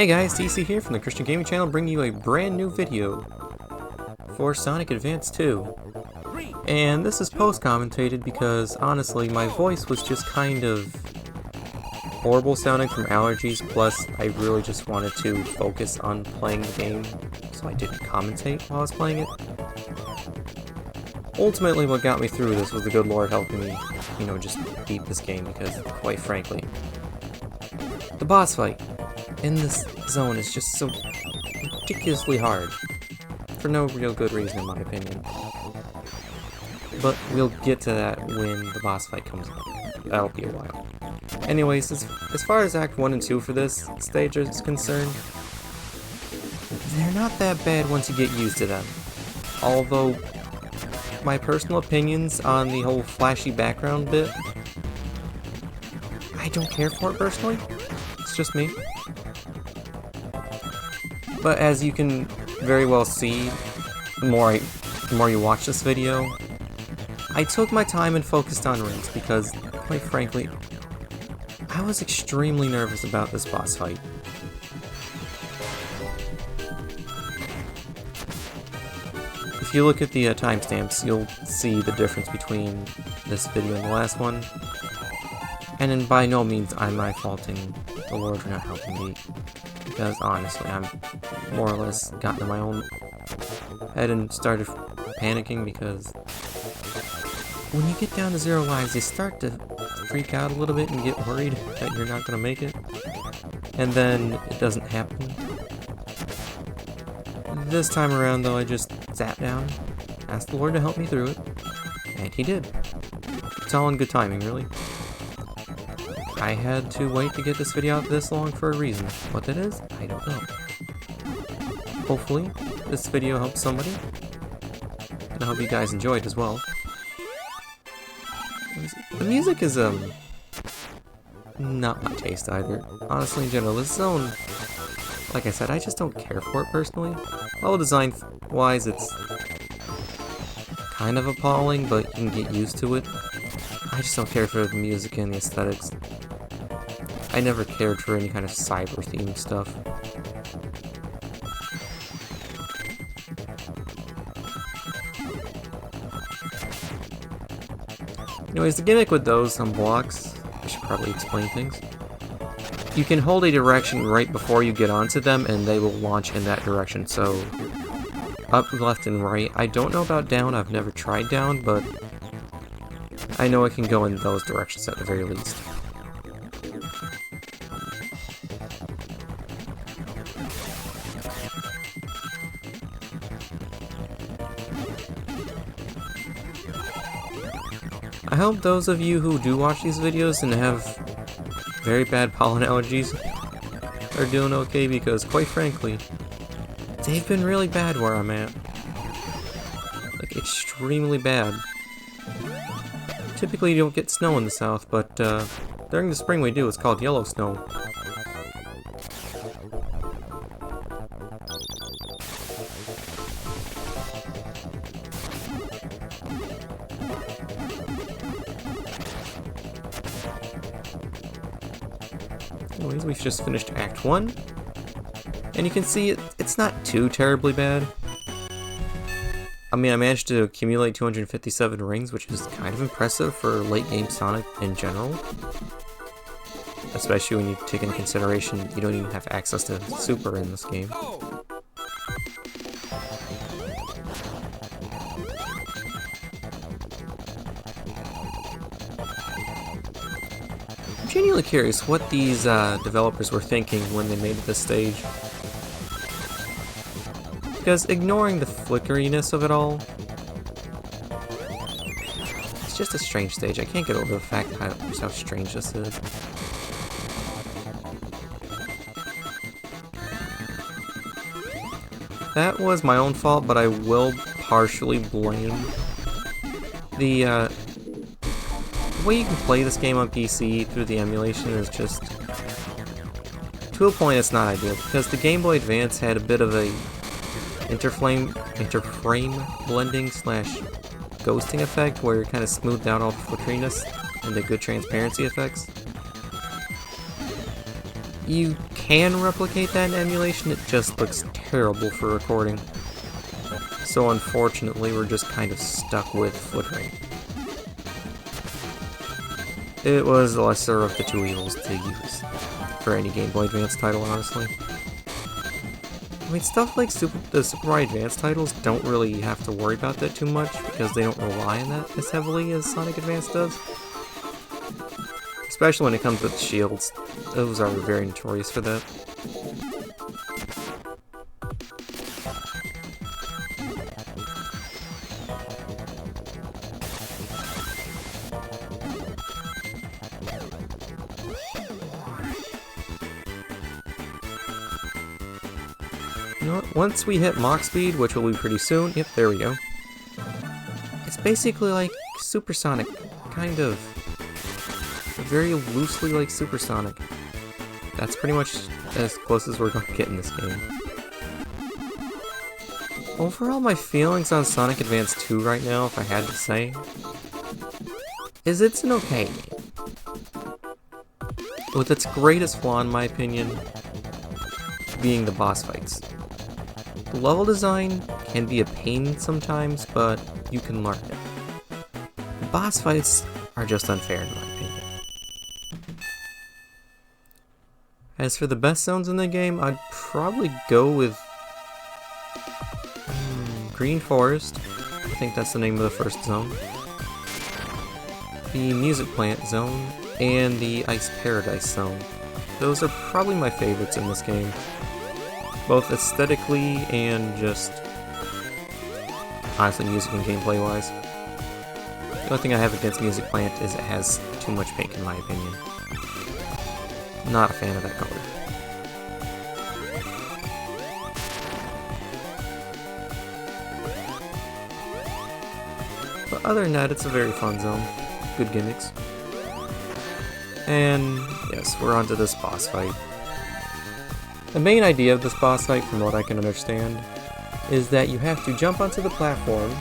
Hey guys, TC here from the Christian Gaming Channel, bringing you a brand new video for Sonic Advance 2. And this is post-commentated because, honestly, my voice was just kind of horrible sounding from allergies, plus I really just wanted to focus on playing the game, so I didn't commentate while I was playing it. Ultimately, what got me through this was the good Lord helping me, just beat this game, because, quite frankly, the boss fight in this zone is just so ridiculously hard, for no real good reason in my opinion. But we'll get to that when the boss fight comes up. That'll be a while. Anyways, as far as Act 1 and 2 for this stage is concerned, they're not that bad once you get used to them. Although, my personal opinions on the whole flashy background bit, I don't care for it personally. It's just me. But as you can very well see, the more you watch this video, I took my time and focused on rings because, quite frankly, I was extremely nervous about this boss fight. If you look at the timestamps, you'll see the difference between this video and the last one. And by no means am I faulting the Lord for not helping me, because honestly, I'm more or less got into my own head and started panicking, because when you get down to 0 lives, you start to freak out a little bit and get worried that you're not going to make it, and then it doesn't happen. This time around, though, I just sat down, asked the Lord to help me through it, and he did. It's all in good timing, really. I had to wait to get this video out this long for a reason. What that is, I don't know. Hopefully, this video helps somebody, and I hope you guys enjoyed as well. The music is, not my taste either. Honestly, in general, this zone, like I said, I just don't care for it personally. Level design-wise, it's kind of appalling, but you can get used to it. I just don't care for the music and the aesthetics. I never cared for any kind of cyber-themed stuff. Anyways, the gimmick with those blocks, I should probably explain things. You can hold a direction right before you get onto them, and they will launch in that direction, so up, left, and right. I don't know about down, I've never tried down, but I know it can go in those directions at the very least. I hope those of you who do watch these videos and have very bad pollen allergies are doing okay, because quite frankly, they've been really bad where I'm at. Like, extremely bad. Typically you don't get snow in the south, but during the spring we do. It's called yellow snow. Anyways, we've just finished Act 1, and you can see it's not too terribly bad. I mean, I managed to accumulate 257 rings, which is kind of impressive for late game Sonic in general. Especially when you take into consideration you don't even have access to Super in this game. I'm genuinely curious what these developers were thinking when they made this stage. Because ignoring the flickeriness of it all, it's just a strange stage. I can't get over the fact how strange this is. That was my own fault, but I will partially blame the way you can play this game on PC through the emulation is just, to a point, it's not ideal, because the Game Boy Advance had a bit of a interframe blending / ghosting effect where it kind of smoothed out all the flickeriness and the good transparency effects. You can replicate that in emulation, it just looks terrible for recording. So unfortunately, we're just kind of stuck with flickering. It was the lesser of the two evils to use for any Game Boy Advance title, honestly. I mean, stuff like the Super Mario Advance titles don't really have to worry about that too much because they don't rely on that as heavily as Sonic Advance does. Especially when it comes with shields. Those are very notorious for that. You know what? Once we hit Mach Speed, which will be pretty soon, yep, there we go. It's basically like Supersonic, kind of. Very loosely like Supersonic. That's pretty much as close as we're going to get in this game. Overall, my feelings on Sonic Advance 2 right now, if I had to say, is it's an okay game. With its greatest flaw, in my opinion, being the boss fights. The level design can be a pain sometimes, but you can learn it. The boss fights are just unfair in my opinion. As for the best zones in the game, I'd probably go with Green Forest. I think that's the name of the first zone. The Music Plant zone, and the Ice Paradise zone. Those are probably my favorites in this game. Both aesthetically and just honestly music and gameplay wise. The only thing I have against Music Plant is it has too much pink in my opinion. Not a fan of that color. But other than that, it's a very fun zone. Good gimmicks. And yes, we're onto this boss fight. The main idea of this boss fight, from what I can understand, is that you have to jump onto the platform,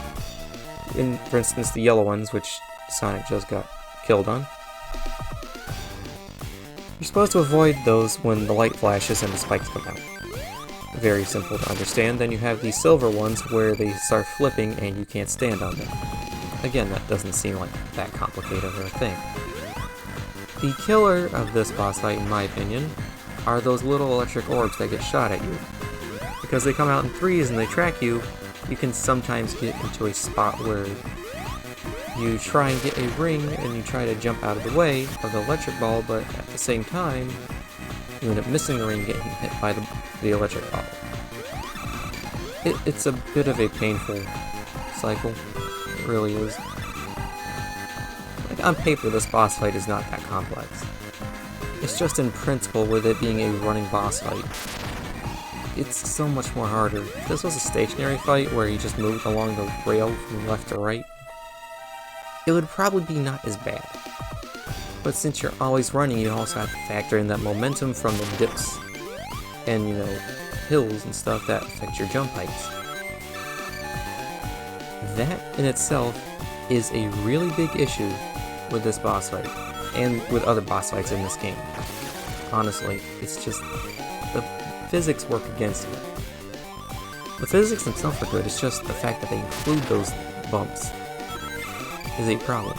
for instance the yellow ones, which Sonic just got killed on. You're supposed to avoid those when the light flashes and the spikes come out. Very simple to understand. Then you have the silver ones where they start flipping and you can't stand on them. Again, that doesn't seem like that complicated of a thing. The killer of this boss fight, in my opinion, are those little electric orbs that get shot at you. Because they come out in threes and they track you, you can sometimes get into a spot where you try and get a ring and you try to jump out of the way of the electric ball, but at the same time, you end up missing the ring, getting hit by the electric ball. It's a bit of a painful cycle. It really is. Like, on paper, this boss fight is not that complex. It's just in principle, with it being a running boss fight, it's so much more harder. If this was a stationary fight where you just moved along the rail from left to right, it would probably be not as bad. But since you're always running, you also have to factor in that momentum from the dips and, you know, hills and stuff that affect your jump heights. That in itself is a really big issue with this boss fight, and with other boss fights in this game. Honestly, it's just the physics work against you. The physics themselves are good, it's just the fact that they include those bumps is a problem.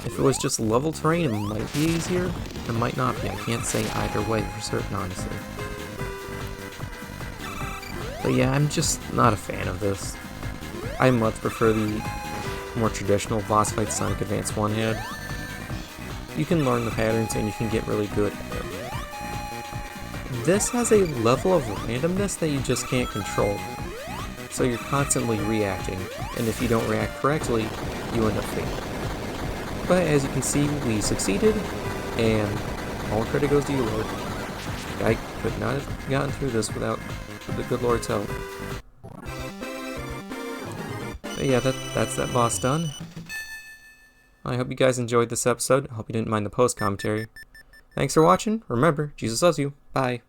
If it was just level terrain, it might be easier, it might not be. I can't say either way for certain, honestly. But yeah, I'm just not a fan of this. I much prefer the more traditional boss fights Sonic Advance 1 had. You can learn the patterns and you can get really good at them. This has a level of randomness that you just can't control. So you're constantly reacting, and if you don't react correctly, you end up failing. But as you can see, we succeeded, and all credit goes to you, Lord. I could not have gotten through this without the good Lord's help. But yeah, that's that boss done. I hope you guys enjoyed this episode. I hope you didn't mind the post commentary. Thanks for watching. Remember, Jesus loves you. Bye.